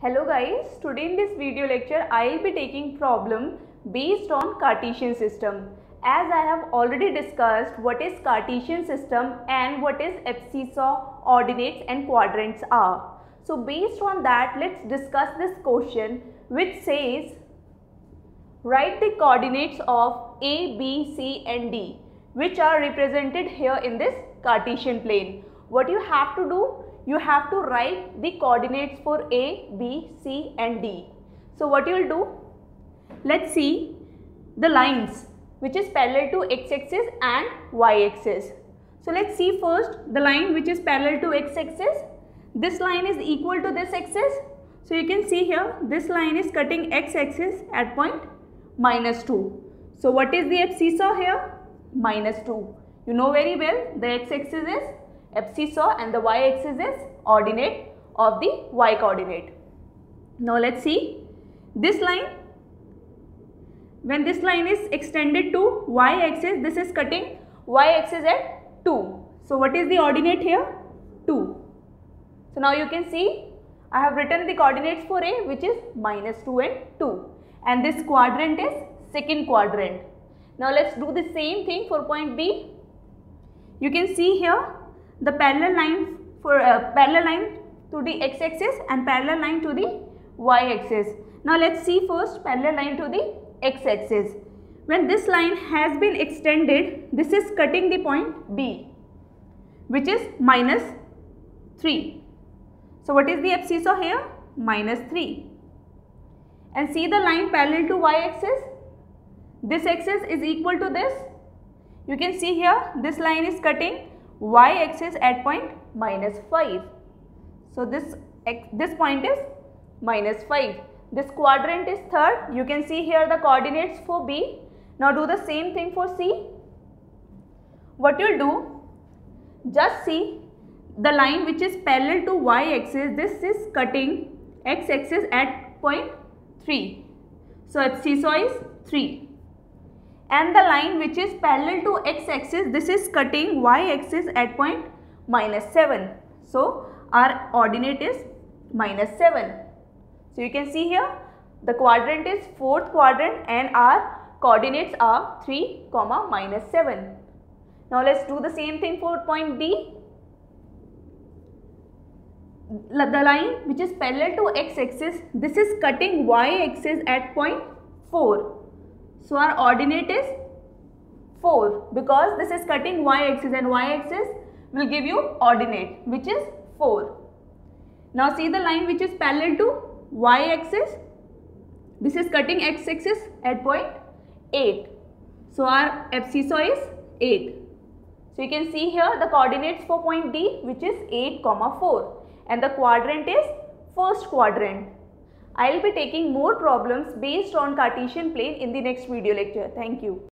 Hello guys, today in this video lecture I will be taking problem based on Cartesian system. As I have already discussed what is Cartesian system and what is abscissa, ordinates and quadrants are. So based on that, let's discuss this question which says write the coordinates of A, B, C and D which are represented here in this Cartesian plane. What you have to do? You have to write the coordinates for A, B, C and D. So what you will do? Let's see the lines which is parallel to x-axis and y-axis. So let's see first the line which is parallel to x-axis. This line is equal to this axis. So you can see here this line is cutting x-axis at point -2. So what is the abscissa here? -2. You know very well the x-axis is abscissa and the y-axis is ordinate of the y-coordinate. Now let's see this line. When this line is extended to y-axis, this is cutting y-axis at 2. So what is the ordinate here? 2. So now you can see I have written the coordinates for A which is -2 and 2 and this quadrant is second quadrant. Now let's do the same thing for point B. You can see here the parallel line for parallel line to the x-axis and parallel line to the y-axis. Now let's see first parallel line to the x-axis. When this line has been extended, this is cutting the point B which is -3. So what is the abscissa here? -3. And see the line parallel to y-axis. This axis is equal to this. You can see here this line is cutting y-axis at point -5. So this point is -5. This quadrant is third. You can see here the coordinates for B. Now do the same thing for C. What you'll do, just see the line which is parallel to y-axis. This is cutting x-axis at point 3. So abscissa is 3. And the line which is parallel to x-axis, this is cutting y-axis at point -7. So our ordinate is -7. So you can see here the quadrant is fourth quadrant and our coordinates are 3, -7. Now let's do the same thing for point D. The line which is parallel to x-axis, this is cutting y-axis at point 4. So our ordinate is 4 because this is cutting y-axis and y-axis will give you ordinate which is 4. Now see the line which is parallel to y-axis. This is cutting x-axis at point 8. So our abscissa is 8. So you can see here the coordinates for point D which is 8, 4 and the quadrant is first quadrant. I will be taking more problems based on Cartesian plane in the next video lecture. Thank you.